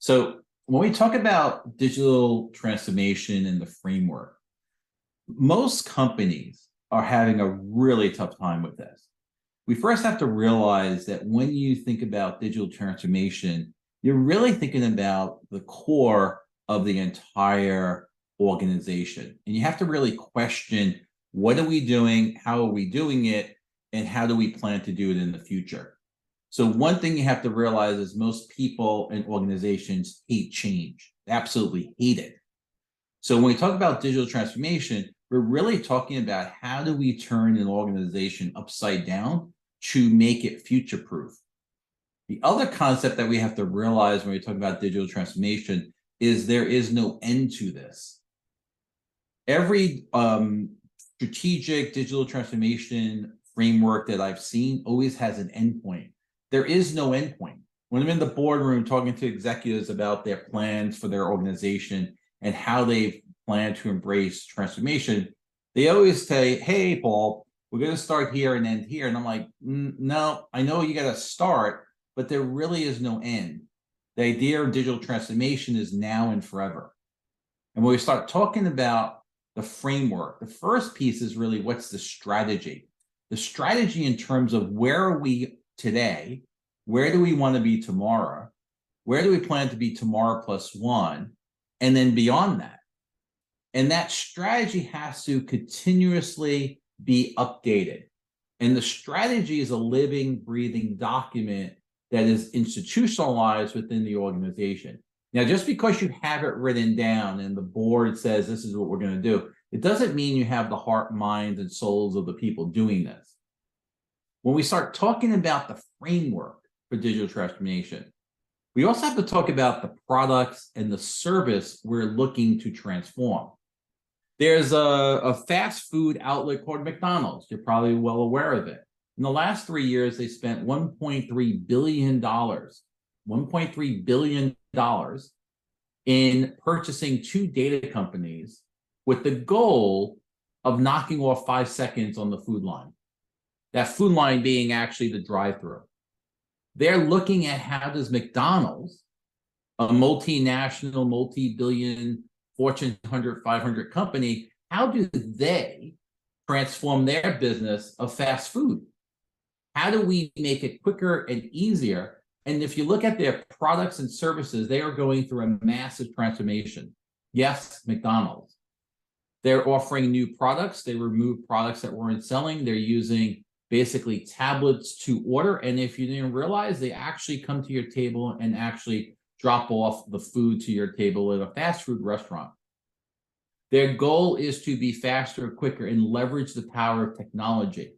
So when we talk about digital transformation and the framework, most companies are having a really tough time with this. We first have to realize that when you think about digital transformation, you're really thinking about the core of the entire organization. And you have to really question, what are we doing? How are we doing it? And how do we plan to do it in the future? So one thing you have to realize is most people and organizations hate change. They absolutely hate it. So when we talk about digital transformation, we're really talking about how do we turn an organization upside down to make it future-proof. The other concept that we have to realize when we talk about digital transformation is there is no end to this. Every strategic digital transformation framework that I've seen always has an endpoint. There is no endpoint. When I'm in the boardroom talking to executives about their plans for their organization and how they plan to embrace transformation, they always say, hey, Paul, we're going to start here and end here. And I'm like, no, I know you got to start, but there really is no end. The idea of digital transformation is now and forever. And when we start talking about the framework, the first piece is really what's the strategy? The strategy in terms of where are we today? Where do we want to be tomorrow? Where do we plan to be tomorrow plus one? And then beyond that. And that strategy has to continuously be updated. And the strategy is a living, breathing document that is institutionalized within the organization. Now, just because you have it written down and the board says this is what we're going to do, it doesn't mean you have the heart, minds, and souls of the people doing this. When we start talking about the framework for digital transformation, we also have to talk about the products and the service we're looking to transform. There's a fast food outlet called McDonald's. You're probably well aware of it. In the last 3 years, they spent $1.3 billion, $1.3 billion in purchasing 2 data companies with the goal of knocking off 5 seconds on the food line. That food line being actually the drive-through. They're looking at how does McDonald's, a multinational, multi-billion, Fortune 100, 500 company, how do they transform their business of fast food? How do we make it quicker and easier? And if you look at their products and services, they are going through a massive transformation. Yes, McDonald's. They're offering new products. They removed products that weren't selling. They're using basically tablets to order. And if you didn't realize, they actually come to your table and actually drop off the food to your table at a fast food restaurant. Their goal is to be faster, quicker, and leverage the power of technology.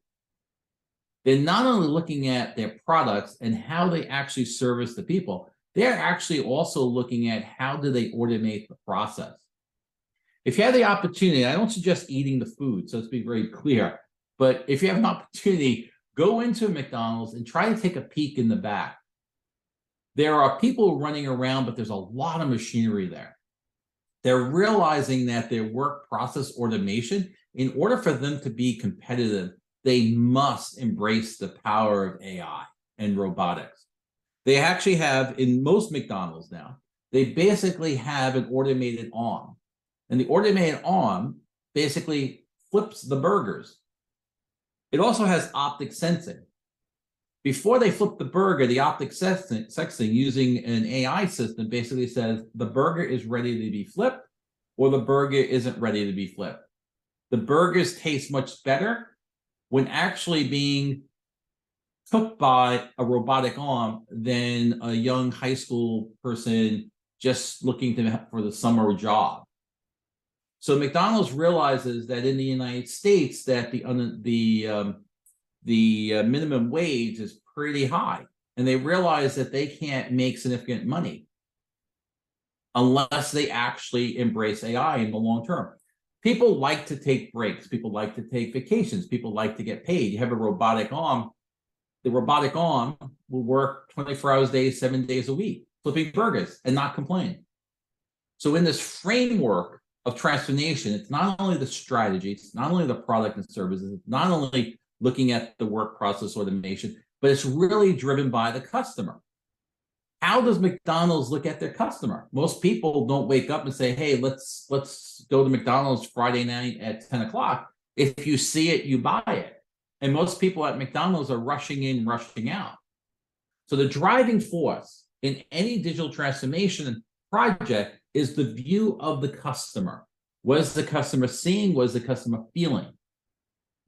They're not only looking at their products and how they actually service the people, they're actually also looking at how do they automate the process. If you have the opportunity, I don't suggest eating the food, so let's be very clear, but if you have an opportunity, go into McDonald's and try to take a peek in the back. There are people running around, but there's a lot of machinery there. They're realizing that their work process automation, in order for them to be competitive, they must embrace the power of AI and robotics. They actually have, in most McDonald's now, they basically have an automated arm. And the automated arm basically flips the burgers. It also has optic sensing. Before they flip the burger, the optic sensing using an AI system basically says the burger is ready to be flipped or the burger isn't ready to be flipped. The burgers taste much better when actually being cooked by a robotic arm than a young high school person just looking for the summer job. So McDonald's realizes that in the United States that the minimum wage is pretty high, and they realize that they can't make significant money unless they actually embrace AI in the long term. People like to take breaks. People like to take vacations. People like to get paid. You have a robotic arm. The robotic arm will work 24 hours a day, 7 days a week, flipping burgers and not complain. So in this framework of transformation, it's not only the strategy, it's not only the product and services, it's not only looking at the work process automation, but it's really driven by the customer. How does McDonald's look at their customer? Most people don't wake up and say, hey, let's go to McDonald's Friday night at 10 o'clock. If you see it, you buy it. And most people at McDonald's are rushing in, rushing out. So the driving force in any digital transformation project is the view of the customer. What is the customer seeing? What is the customer feeling?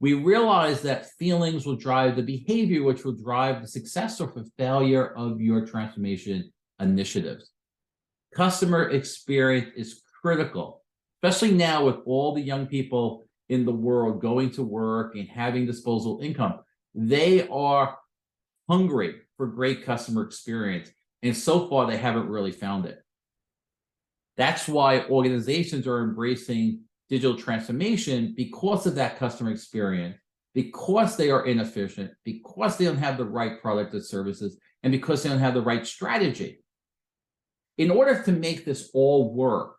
We realize that feelings will drive the behavior, which will drive the success or the failure of your transformation initiatives. Customer experience is critical, especially now with all the young people in the world going to work and having disposable income. They are hungry for great customer experience, and so far they haven't really found it. That's why organizations are embracing digital transformation, because of that customer experience, because they are inefficient, because they don't have the right product or services, and because they don't have the right strategy. In order to make this all work,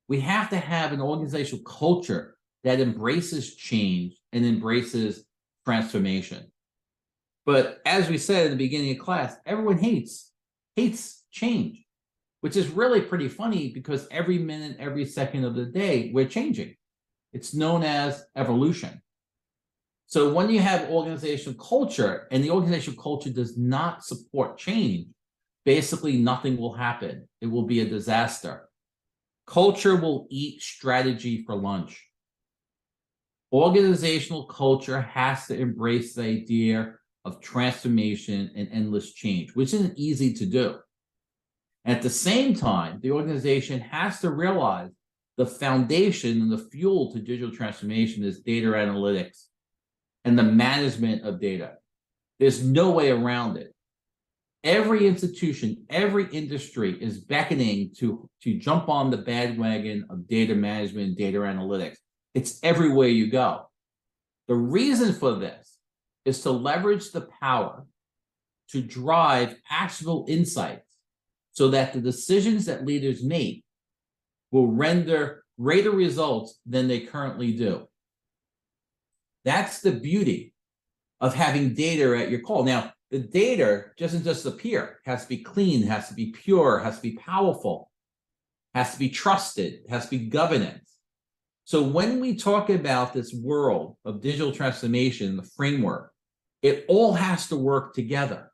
we have to have an organizational culture that embraces change and embraces transformation. But as we said at the beginning of class, everyone hates change, which is really pretty funny because every minute, every second of the day, we're changing. It's known as evolution. So when you have organizational culture and the organizational culture does not support change, basically nothing will happen. It will be a disaster. Culture will eat strategy for lunch. Organizational culture has to embrace the idea of transformation and endless change, which isn't easy to do. At the same time, the organization has to realize the foundation and the fuel to digital transformation is data analytics and the management of data. There's no way around it. Every institution, every industry is beckoning to jump on the bandwagon of data management and data analytics. It's everywhere you go. The reason for this is to leverage the power to drive actionable insights so that the decisions that leaders make will render greater results than they currently do. That's the beauty of having data at your call. Now, the data doesn't just appear. It has to be clean, it has to be pure, it has to be powerful, it has to be trusted, it has to be governance. So when we talk about this world of digital transformation, the framework, it all has to work together.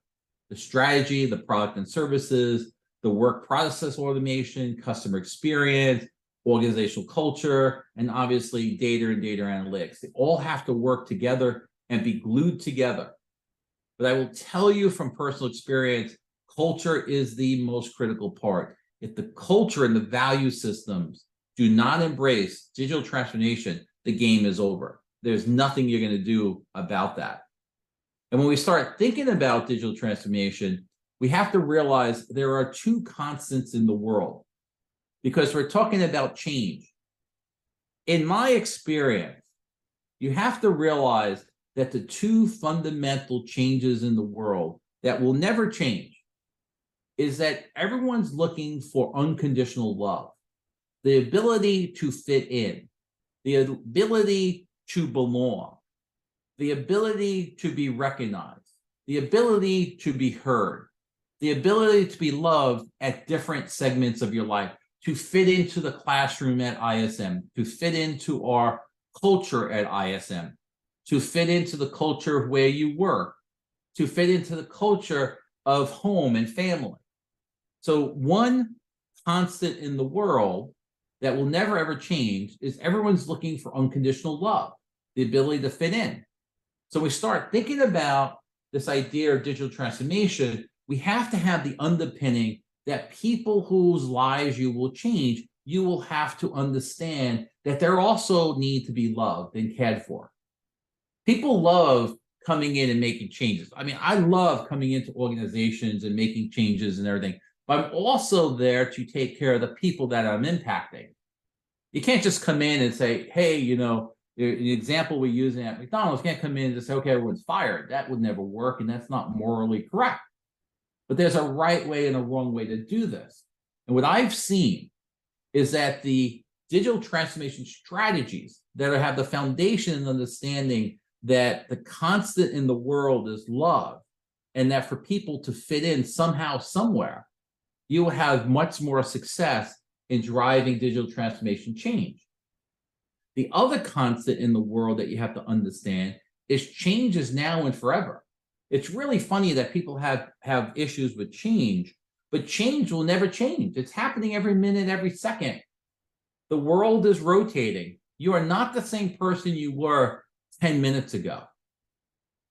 The strategy, the product and services, the work process automation, customer experience, organizational culture, and obviously data and data analytics. They all have to work together and be glued together. But I will tell you from personal experience, culture is the most critical part. If the culture and the value systems do not embrace digital transformation, the game is over. There's nothing you're going to do about that. And when we start thinking about digital transformation, we have to realize there are two constants in the world because we're talking about change. In my experience, you have to realize that the two fundamental changes in the world that will never change is that everyone's looking for unconditional love, the ability to fit in, the ability to belong, the ability to be recognized, the ability to be heard, the ability to be loved at different segments of your life, to fit into the classroom at ISM, to fit into our culture at ISM, to fit into the culture of where you work, to fit into the culture of home and family. So one constant in the world that will never ever change is everyone's looking for unconditional love, the ability to fit in. So we start thinking about this idea of digital transformation, we have to have the underpinning that people whose lives you will change, you will have to understand that they also need to be loved and cared for. People love coming in and making changes. I mean, I love coming into organizations and making changes and everything, but I'm also there to take care of the people that I'm impacting. You can't just come in and say, hey, you know, the example we're using at McDonald's, can't come in and say, okay, everyone's fired. That would never work, and that's not morally correct. But there's a right way and a wrong way to do this. And what I've seen is that the digital transformation strategies that have the foundation and understanding that the constant in the world is love, and that for people to fit in somehow, somewhere, you will have much more success in driving digital transformation change. The other constant in the world that you have to understand is change is now and forever. It's really funny that people have issues with change, but change will never change. It's happening every minute, every second. The world is rotating. You are not the same person you were 10 minutes ago.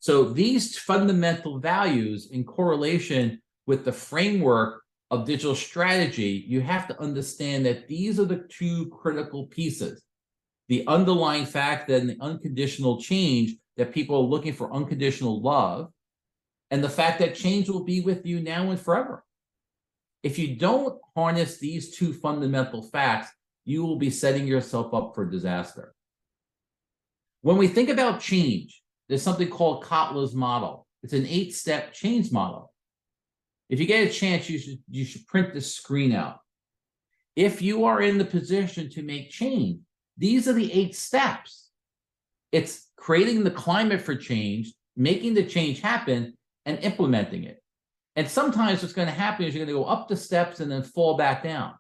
So these fundamental values in correlation with the framework of digital strategy, you have to understand that these are the two critical pieces. The underlying fact that in the unconditional change, that people are looking for unconditional love, and the fact that change will be with you now and forever. If you don't harness these two fundamental facts, you will be setting yourself up for disaster. When we think about change, there's something called Kotler's model. It's an 8-step change model. If you get a chance, you should print this screen out. If you are in the position to make change, these are the 8 steps. It's creating the climate for change, making the change happen, and implementing it. And sometimes what's going to happen is you're going to go up the steps and then fall back down.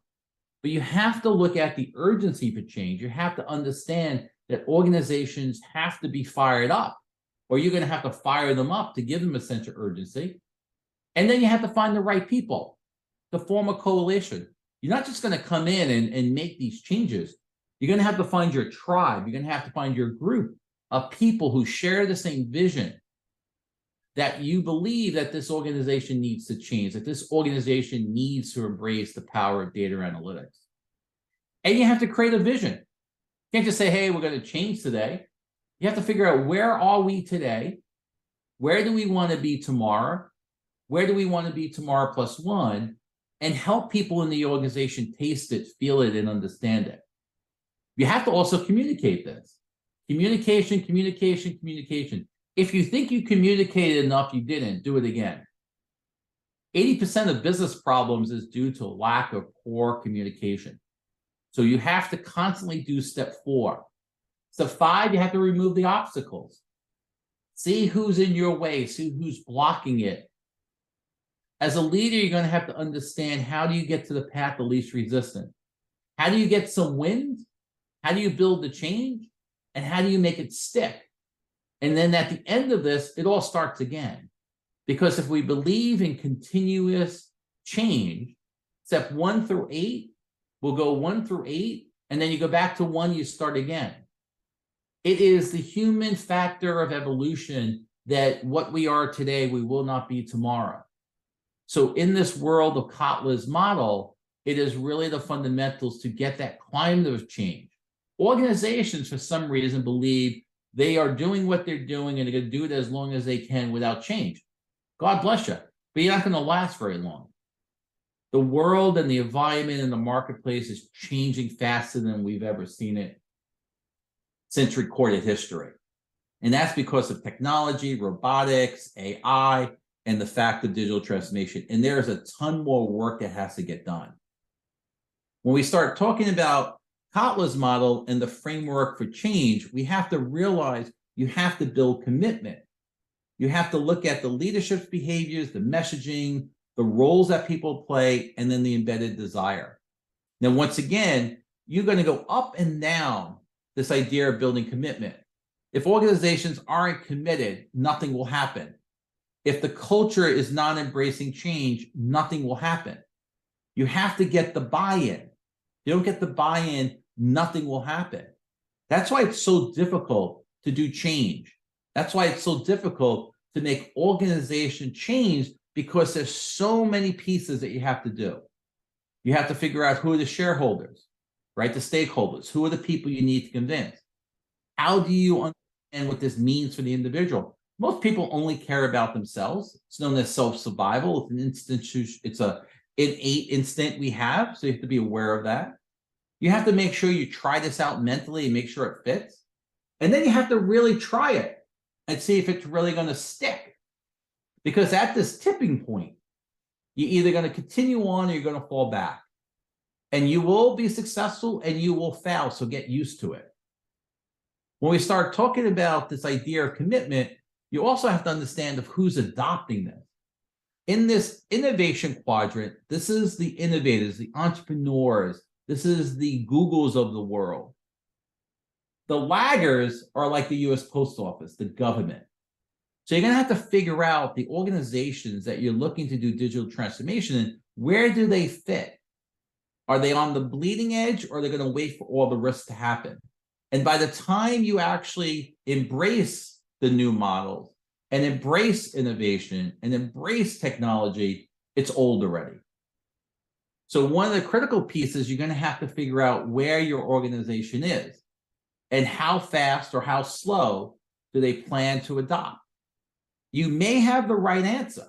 But you have to look at the urgency for change. You have to understand that organizations have to be fired up, or you're going to have to fire them up to give them a sense of urgency. And then you have to find the right people to form a coalition. You're not just going to come in and make these changes. You're going to have to find your tribe. You're going to have to find your group of people who share the same vision, that you believe that this organization needs to change, that this organization needs to embrace the power of data analytics. And you have to create a vision. You can't just say, hey, we're going to change today. You have to figure out, where are we today? Where do we want to be tomorrow? Where do we want to be tomorrow +1? And help people in the organization taste it, feel it, and understand it. You have to also communicate this. Communication, communication, communication. If you think you communicated enough, you didn't, do it again. 80% of business problems is due to lack of poor communication. So you have to constantly do step 4. Step 5, you have to remove the obstacles. See who's in your way, see who's blocking it. As a leader, you're going to have to understand, how do you get to the path of least resistance? How do you get some wind? How do you build the change? And how do you make it stick? And then at the end of this, it all starts again. Because if we believe in continuous change, step 1 through 8, we'll go 1 through 8, and then you go back to 1, you start again. It is the human factor of evolution that what we are today, we will not be tomorrow. So in this world of Kotler's model, it is really the fundamentals to get that climate of change. Organizations, for some reason, believe they are doing what they're doing and they're going to do it as long as they can without change. God bless you, but you're not going to last very long. The world and the environment and the marketplace is changing faster than we've ever seen it since recorded history. And that's because of technology, robotics, AI, and the fact of digital transformation. And there's a ton more work that has to get done. When we start talking about Kotler's model and the framework for change, we have to realize you have to build commitment. You have to look at the leadership's behaviors, the messaging, the roles that people play, and then the embedded desire. Now, once again, you're going to go up and down this idea of building commitment. If organizations aren't committed, nothing will happen. If the culture is not embracing change, nothing will happen. You have to get the buy-in. If you don't get the buy-in, nothing will happen. That's why it's so difficult to do change. That's why it's so difficult to make organization change, because there's so many pieces that you have to do. You have to figure out who are the shareholders, right? The stakeholders. Who are the people you need to convince? How do you understand what this means for the individual? Most people only care about themselves. It's known as self-survival. It's an institution. It's an innate instinct we have, so you have to be aware of that. You have to make sure you try this out mentally and make sure it fits. And then you have to really try it and see if it's really going to stick. Because at this tipping point, you're either going to continue on or you're going to fall back. And you will be successful and you will fail, so get used to it. When we start talking about this idea of commitment, you also have to understand of who's adopting this. in this innovation quadrant, this is the innovators, the entrepreneurs, this is the Googles of the world. The laggers are like the US Post Office, the government. So you're going to have to figure out the organizations that you're looking to do digital transformation in, where do they fit? Are they on the bleeding edge, or are they going to wait for all the risks to happen? And by the time you actually embrace the new models and embrace innovation and embrace technology, it's old already. So one of the critical pieces, you're going to have to figure out where your organization is and how fast or how slow do they plan to adopt. You may have the right answer,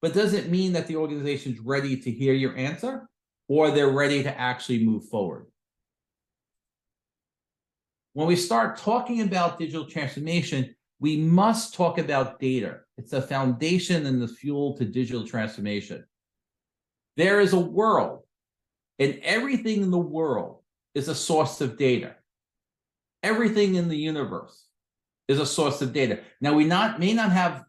but does it mean that the organization's ready to hear your answer, or they're ready to actually move forward? When we start talking about digital transformation, we must talk about data. It's the foundation and the fuel to digital transformation. There is a world, and everything in the world is a source of data. Everything in the universe is a source of data. Now, we may not have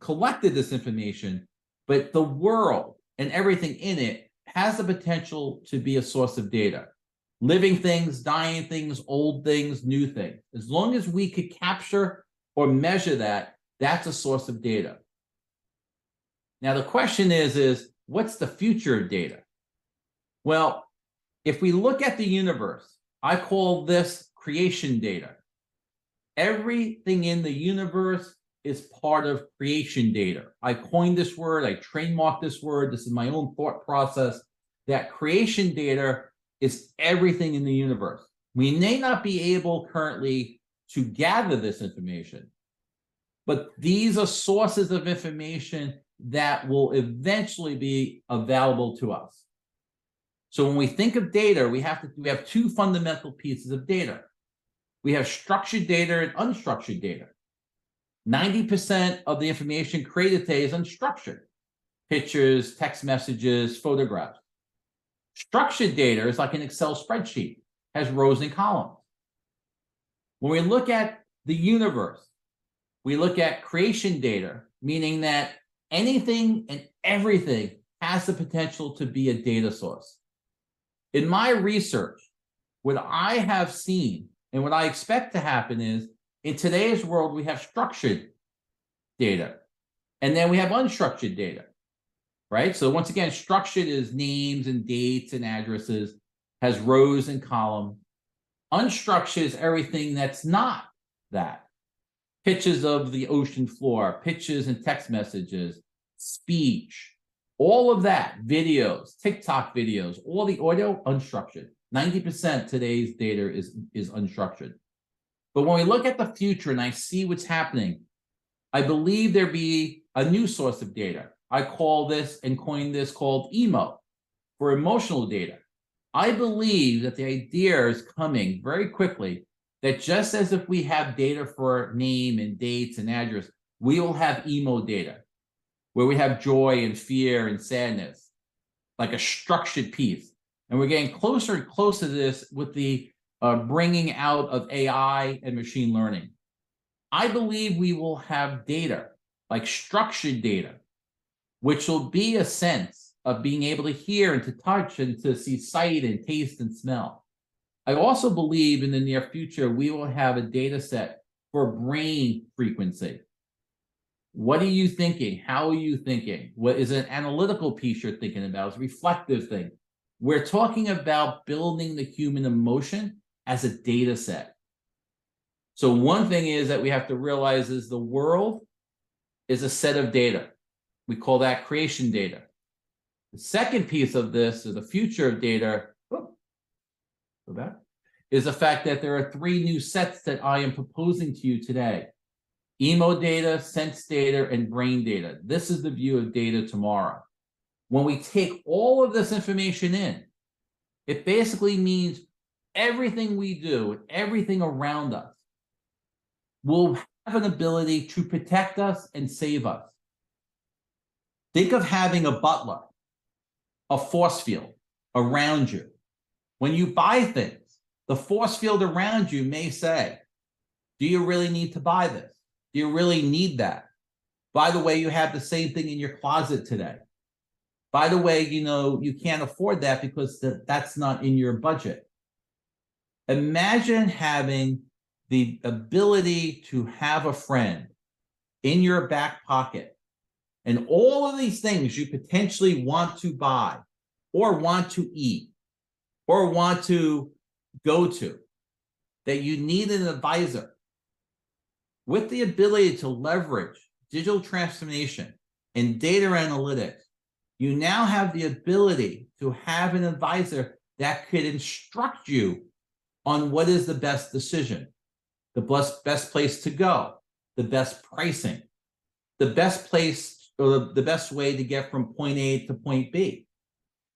collected this information, but the world and everything in it has the potential to be a source of data. Living things, dying things, old things, new things. As long as we could capture or measure that, that's a source of data. Now, the question is what's the future of data? Well, if we look at the universe, I call this creation data. Everything in the universe is part of creation data. I coined this word, I trademarked this word. This is my own thought process, that creation data is everything in the universe. We may not be able currently to gather this information, but these are sources of information that will eventually be available to us. So when we think of data, we have two fundamental pieces of data. We have structured data and unstructured data. 90% of the information created today is unstructured. Pictures, text messages, photographs. Structured data is like an Excel spreadsheet, has rows and columns. When we look at the universe, we look at creation data, meaning that anything and everything has the potential to be a data source. In my research, what I have seen and what I expect to happen is, in today's world, we have structured data, and then we have unstructured data, right? So once again, structured is names and dates and addresses, has rows and columns. Unstructured is everything that's not that. Pictures of the ocean floor, pictures and text messages, speech, all of that, videos, TikTok videos, all the audio, unstructured. 90% today's data is unstructured. But when we look at the future and I see what's happening, I believe there be a new source of data. I call this and coined this called EMO, for emotional data. I believe that the idea is coming very quickly that just as if we have data for name and dates and address, we will have emo data, where we have joy and fear and sadness, like a structured piece. And we're getting closer and closer to this with the bringing out of AI and machine learning. I believe we will have data, like structured data, which will be a sense of being able to hear and to touch and to see sight and taste and smell. I also believe in the near future, we will have a data set for brain frequency. What are you thinking? How are you thinking? What is an analytical piece you're thinking about? It's a reflective thing. We're talking about building the human emotion as a data set. So one thing is that we have to realize is the world is a set of data. We call that creation data. The second piece of this, or the future of data, is the fact that there are three new sets that I am proposing to you today. Emo data, sense data, and brain data. This is the view of data tomorrow. When we take all of this information in, it basically means everything we do, everything around us, will have an ability to protect us and save us. Think of having a butler, a force field around you. When you buy things, the force field around you may say, do you really need to buy this? Do you really need that? By the way, you have the same thing in your closet today. By the way, you can't afford that because that's not in your budget. Imagine having the ability to have a friend in your back pocket and all of these things you potentially want to buy or want to eat or want to go to, that you need an advisor. With the ability to leverage digital transformation and data analytics, you now have the ability to have an advisor that could instruct you on what is the best decision, the best place to go, the best pricing, the best place or the best way to get from point A to point B.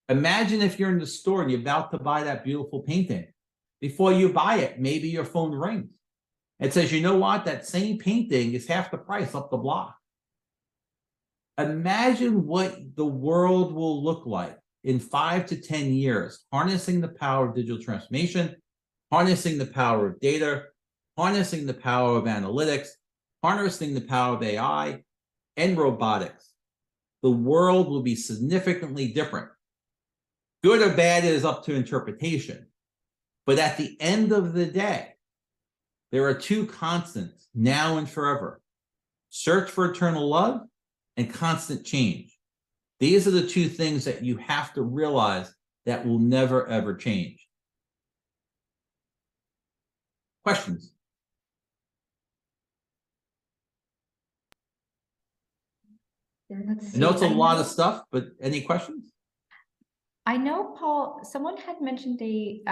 Imagine if you're in the store and you're about to buy that beautiful painting. Before you buy it, maybe your phone rings. It says, you know what? That same painting is half the price up the block. Imagine what the world will look like in 5 to 10 years, harnessing the power of digital transformation, harnessing the power of data, harnessing the power of analytics, harnessing the power of AI and robotics. The world will be significantly different. Good or bad is up to interpretation. But at the end of the day, there are two constants now and forever: search for eternal love and constant change. These are the two things that you have to realize that will never, ever change. Questions? Let's see. I know it's a lot of stuff, but any questions? I know, Paul, someone had mentioned they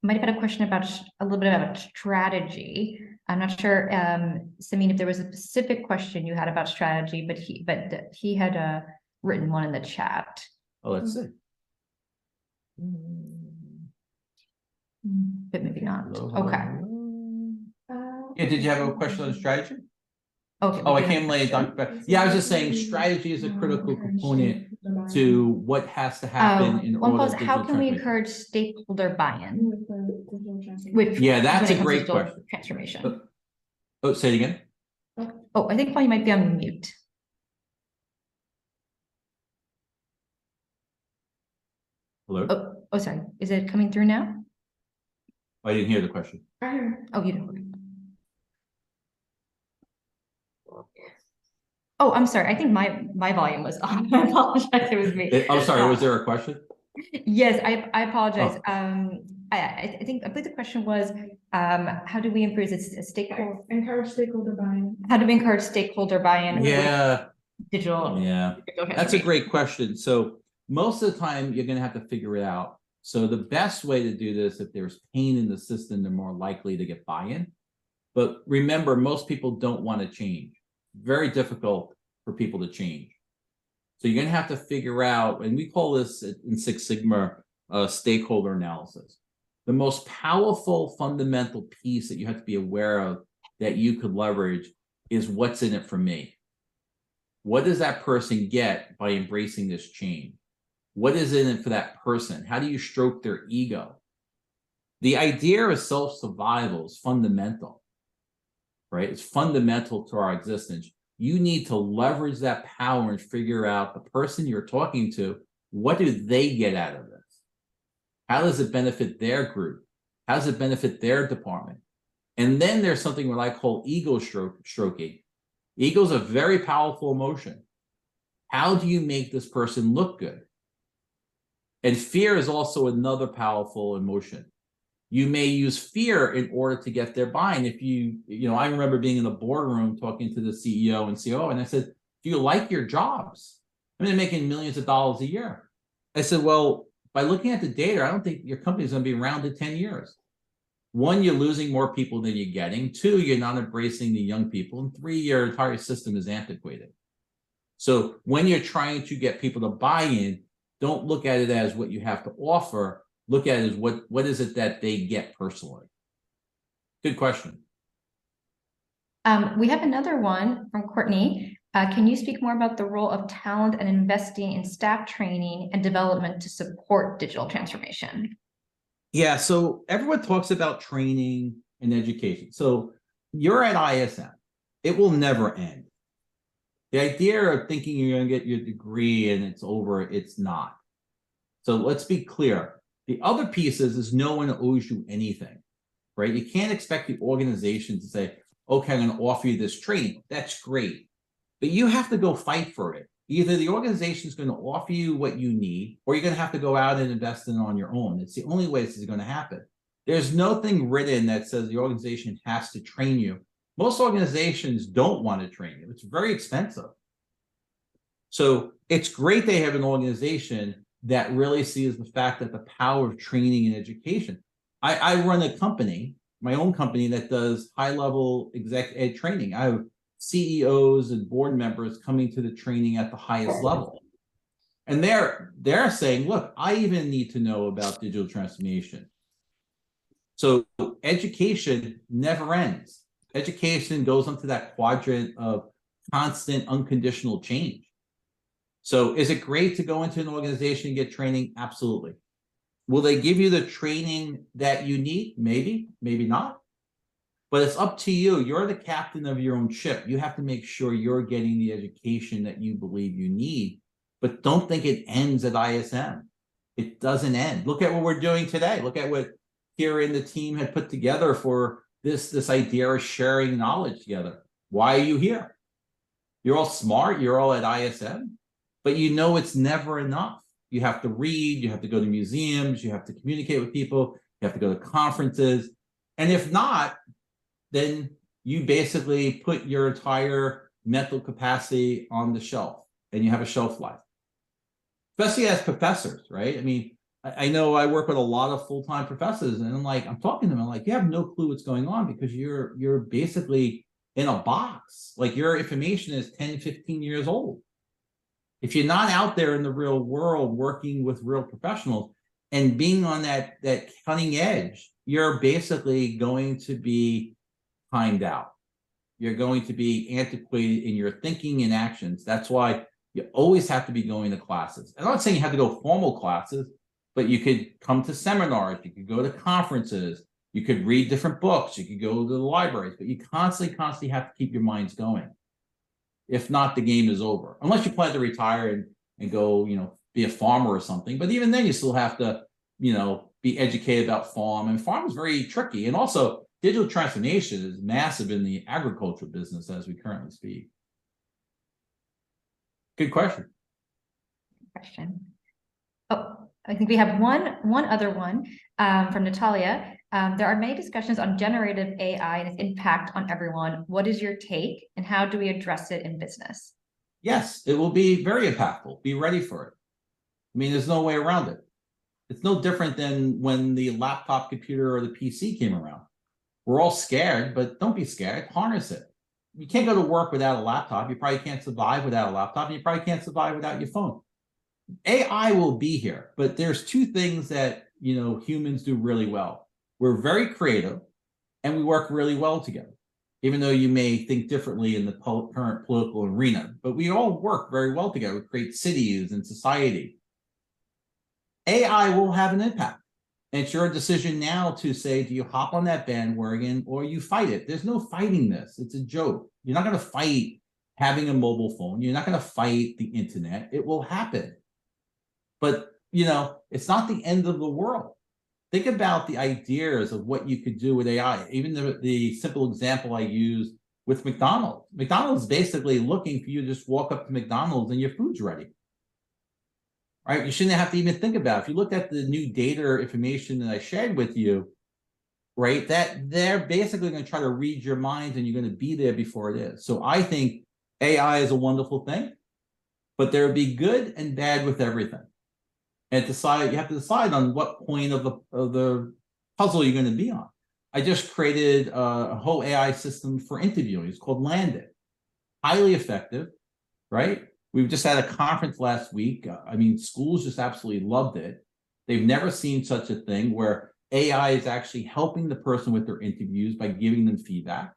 might have had a question about a little bit about strategy. I'm not sure, Samin, if there was a specific question you had about strategy, but he had written one in the chat. Oh, let's see. But maybe not. Okay. Yeah, did you have a question on strategy? Okay. Oh, I came late. Yeah, I was just saying strategy is a critical component to what has to happen in order to how can we encourage stakeholder buy-in? Yeah, that's a great question. Transformation. Oh, say it again. Oh, I think Paul, you might be on mute. Hello? Oh, sorry. Is it coming through now? I didn't hear the question. Oh, you don't. Oh, I'm sorry. I think my volume was off. I apologize. It was me. Oh, sorry. Was there a question? Yes, I apologize. I believe the question was, how do we improve encourage stakeholder buy-in? How do we encourage stakeholder buy-in? Yeah. Digital. Yeah. That's a great question. So most of the time you're going to have to figure it out. So the best way to do this, if there's pain in the system, they're more likely to get buy-in. But remember, most people don't want to change. Very difficult for people to change. So you're going to have to figure out, and we call this in Six Sigma stakeholder analysis. The most powerful fundamental piece that you have to be aware of that you could leverage is what's in it for me. What does that person get by embracing this change? What is in it for that person? How do you stroke their ego? The idea of self-survival is fundamental, right? It's fundamental to our existence. You need to leverage that power and figure out the person you're talking to, what do they get out of this? How does it benefit their group? How does it benefit their department? And then there's something what I call ego stroking. Ego is a very powerful emotion. How do you make this person look good? And fear is also another powerful emotion. You may use fear in order to get their buy-in. If I remember being in the boardroom talking to the CEO and COO, and I said, do you like your jobs? I mean, they're making millions of dollars a year. I said, well, by looking at the data, I don't think your company is going to be around in 10 years. One, you're losing more people than you're getting. Two, you're not embracing the young people. And three, your entire system is antiquated. So when you're trying to get people to buy in, don't look at it as what you have to offer. Look at it as what is it that they get personally. Good question. We have another one from Courtney. Can you speak more about the role of talent and investing in staff training and development to support digital transformation? Yeah, so everyone talks about training and education. So you're at ISM. It will never end. The idea of thinking you're going to get your degree and it's over, it's not. So let's be clear. The other piece is no one owes you anything, right? You can't expect the organization to say, okay, I'm going to offer you this training. That's great. But you have to go fight for it. Either the organization is going to offer you what you need, or you're going to have to go out and invest in it on your own. It's the only way this is going to happen. There's nothing written that says the organization has to train you. Most organizations don't want to train you. It's very expensive. So it's great they have an organization that really sees the fact that the power of training and education. I run a company, my own company, that does high-level exec ed training. I have CEOs and board members coming to the training at the highest level. And they're saying, look, I even need to know about digital transformation. So education never ends. Education goes into that quadrant of constant unconditional change. So is it great to go into an organization and get training? Absolutely. Will they give you the training that you need? Maybe, maybe not. But it's up to you. You're the captain of your own ship. You have to make sure you're getting the education that you believe you need. But don't think it ends at ISM. It doesn't end. Look at what we're doing today. Look at what Kira and the team had put together for this idea of sharing knowledge together. Why are you here? You're all smart. You're all at ISM. But you know it's never enough. You have to read. You have to go to museums. You have to communicate with people. You have to go to conferences. And if not, then you basically put your entire mental capacity on the shelf and you have a shelf life. Especially as professors, right? I mean, I know I work with a lot of full-time professors and I'm talking to them, I'm like, you have no clue what's going on because you're basically in a box. Like your information is 10, 15 years old. If you're not out there in the real world working with real professionals and being on that cutting edge, you're basically going to be timed out. You're going to be antiquated in your thinking and actions. That's why you always have to be going to classes. I'm not saying you have to go formal classes, but you could come to seminars, you could go to conferences, you could read different books, you could go to the libraries, but you constantly have to keep your minds going. If not, the game is over. Unless you plan to retire and go, be a farmer or something. But even then, you still have to, be educated about farm. And farm is very tricky. And also, digital transformation is massive in the agricultural business as we currently speak. Good question. Oh, I think we have one other one from Natalia. There are many discussions on generative AI and its impact on everyone. What is your take and how do we address it in business? Yes, it will be very impactful. Be ready for it. I mean, there's no way around it. It's no different than when the laptop computer or the PC came around. We're all scared, but don't be scared. Harness it. You can't go to work without a laptop. You probably can't survive without a laptop. And you probably can't survive without your phone. AI will be here, but there's two things that humans do really well. We're very creative and we work really well together, even though you may think differently in the current political arena, but we all work very well together. We create cities and society. AI will have an impact. And it's your decision now to say, do you hop on that bandwagon or you fight it? There's no fighting this. It's a joke. You're not going to fight having a mobile phone. You're not going to fight the internet. It will happen. But, it's not the end of the world. Think about the ideas of what you could do with AI. Even the simple example I used with McDonald's. McDonald's is basically looking for you to just walk up to McDonald's and your food's ready. Right? You shouldn't have to even think about it. If you look at the new data information that I shared with you, right, that they're basically going to try to read your mind and you're going to be there before it is. So I think AI is a wonderful thing, but there will be good and bad with everything. And you have to decide on what point of the puzzle you're going to be on. I just created a whole AI system for interviewing. It's called Landed. Highly effective, right? We've just had a conference last week. I mean, schools just absolutely loved it. They've never seen such a thing where AI is actually helping the person with their interviews by giving them feedback.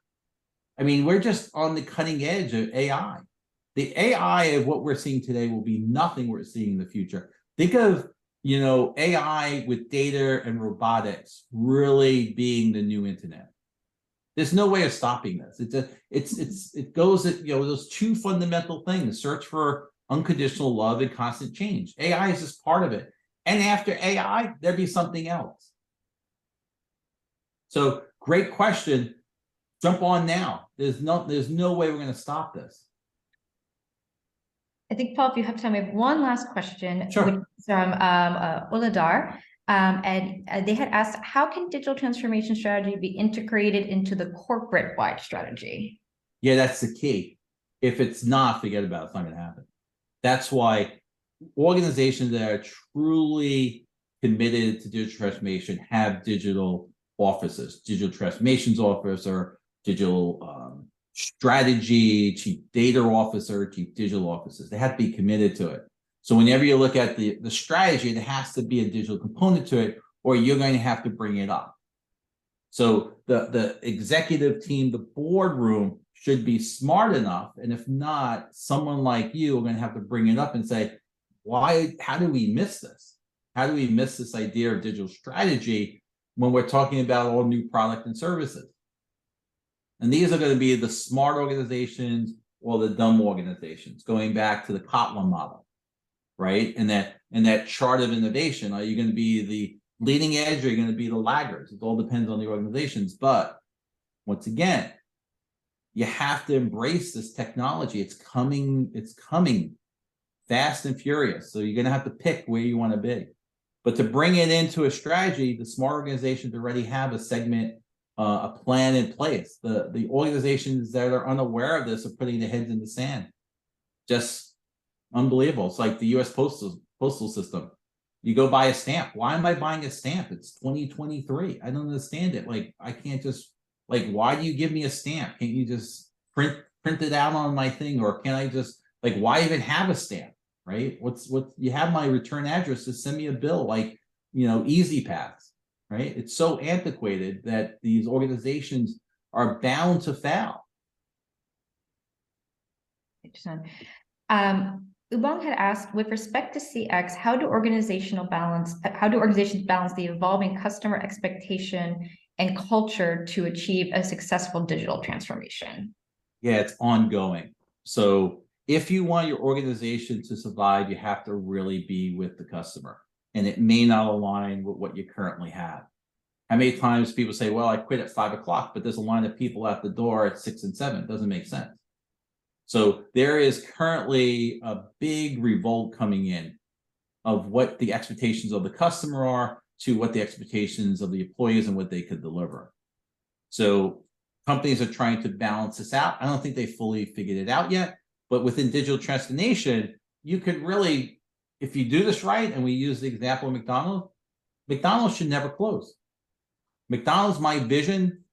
I mean, we're just on the cutting edge of AI. The AI of what we're seeing today will be nothing we're seeing in the future. Think of, AI with data and robotics really being the new internet. There's no way of stopping this. It goes at, those two fundamental things: search for unconditional love and constant change. AI is just part of it. And after AI, there'd be something else. So great question. Jump on now. There's no way we're going to stop this. I think, Paul, if you have time, we have one last question, Sure. which is from Uladar. And they had asked, how can digital transformation strategy be integrated into the corporate-wide strategy? Yeah, that's the key. If it's not, forget about it. It's not going to happen. That's why organizations that are truly committed to digital transformation have digital offices, digital transformations officer, digital strategy, chief data officer, chief digital officers. They have to be committed to it. So whenever you look at the strategy, there has to be a digital component to it, or you're going to have to bring it up. So the executive team, the boardroom should be smart enough. And if not, someone like you are going to have to bring it up and say, how do we miss this? How do we miss this idea of digital strategy when we're talking about all new product and services? And these are going to be the smart organizations or the dumb organizations, going back to the Kotlin model, right? And that chart of innovation. Are you going to be the leading edge, or are you going to be the laggards? It all depends on the organizations. But once again, you have to embrace this technology. It's coming fast and furious. So you're going to have to pick where you want to be. But to bring it into a strategy, the smart organizations already have a segment, a plan in place. The organizations that are unaware of this are putting their heads in the sand. Just unbelievable. It's like the U.S. postal system. You go buy a stamp. Why am I buying a stamp? It's 2023. I don't understand it. Like, I can't just, like, why do you give me a stamp? Can't you just print it out on my thing? Or can I just, like, why even have a stamp, right? What you have my return address, just send me a bill, like, Easy Paths, right? It's so antiquated that these organizations are bound to fail. Ubong had asked, with respect to CX, how do organizations balance the evolving customer expectation and culture to achieve a successful digital transformation? Yeah, it's ongoing. So if you want your organization to survive, you have to really be with the customer, and it may not align with what you currently have. How many times people say, well, I quit at 5 o'clock, but there's a line of people at the door at 6 and 7. It doesn't make sense. So there is currently a big revolt coming in of what the expectations of the customer are to what the expectations of the employees and what they could deliver. So companies are trying to balance this out. I don't think they fully figured it out yet, but within digital transformation, you could really, if you do this right, and we use the example of McDonald's should never close. McDonald's, my vision,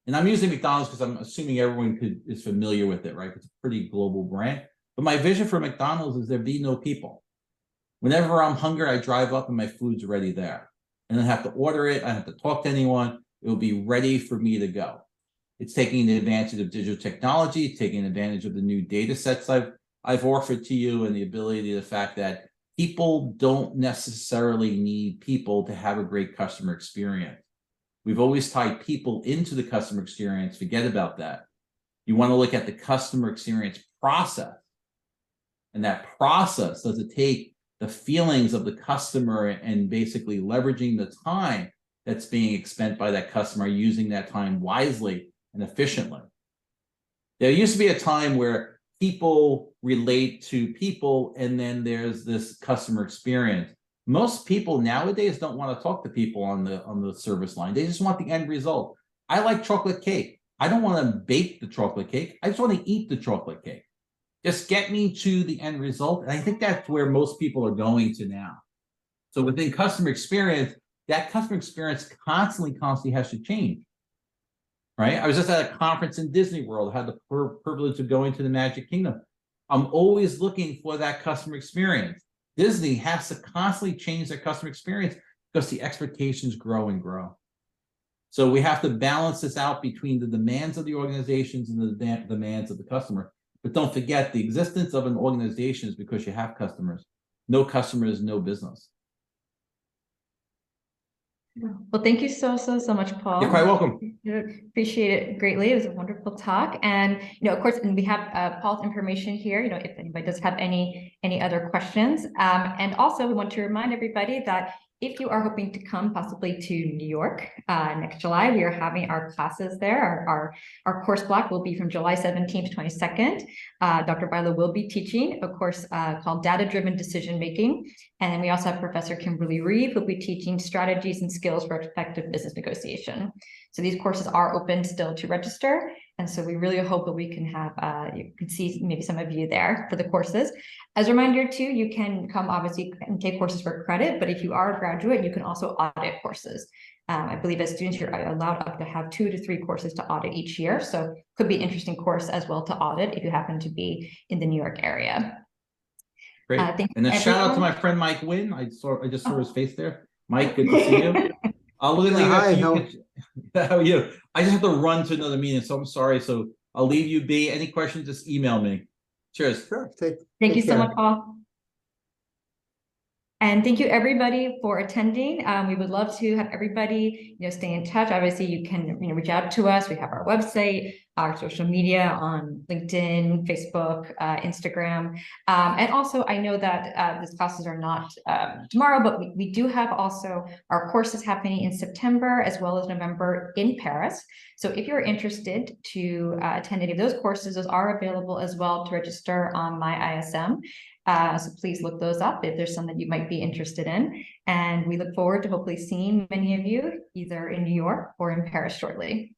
and I'm using McDonald's because I'm assuming everyone is familiar with it, right? It's a pretty global brand. But my vision for McDonald's is there be no people. Whenever I'm hungry, I drive up and my food's already there. I don't have to order it. I don't have to talk to anyone. It will be ready for me to go. It's taking advantage of digital technology, taking advantage of the new data sets I've offered to you, and the ability, the fact that people don't necessarily need people to have a great customer experience. We've always tied people into the customer experience. Forget about that. You want to look at the customer experience process. And that process, does it take the feelings of the customer and basically leveraging the time that's being expended by that customer, using that time wisely and efficiently? There used to be a time where people relate to people, and then there's this customer experience. Most people nowadays don't want to talk to people on the service line. They just want the end result. I like chocolate cake. I don't want to bake the chocolate cake. I just want to eat the chocolate cake. Just get me to the end result. And I think that's where most people are going to now. So within customer experience, that customer experience constantly has to change. Right? I was just at a conference in Disney World. I had the privilege of going to the Magic Kingdom. I'm always looking for that customer experience. Disney has to constantly change their customer experience because the expectations grow and grow. So we have to balance this out between the demands of the organizations and the demands of the customer. But don't forget, the existence of an organization is because you have customers. No customers, no business. Well, thank you so much, Paul. You're quite welcome. Appreciate it greatly. It was a wonderful talk. And, of course, and we have Paul's information here, if anybody does have any other questions. And also we want to remind everybody that if you are hoping to come possibly to New York next July, we are having our classes there. Our course block will be from July 17th to 22nd. Dr. Bailo will be teaching a course called Data-Driven Decision Making. And then we also have Professor Kimberly Reeve, who'll be teaching strategies and skills for effective business negotiation. So these courses are open still to register. And so we really hope that we can have, you can see maybe some of you there for the courses. As a reminder too, you can come obviously and take courses for credit, but if you are a graduate, you can also audit courses. I believe as students, you're allowed up to have 2 to 3 courses to audit each year. So could be an interesting course as well to audit if you happen to be in the New York area. Great. And a shout out to my friend Mike Wynn. I just saw his face there. Mike, good to see you. I'll leave Hi, how are you? I just have to run to another meeting, so I'm sorry. So I'll leave you be. Any questions, just email me. Cheers. Sure. Thank you so much, Paul. And thank you everybody for attending. We would love to have everybody, stay in touch. Obviously, you can reach out to us. We have our website, our social media on LinkedIn, Facebook, Instagram. And also, I know that these classes are not tomorrow, but we do have also our courses happening in September as well as November in Paris. So if you're interested to attend any of those courses, those are available as well to register on my ISM. So please look those up if there's some that you might be interested in. And we look forward to hopefully seeing many of you either in New York or in Paris shortly.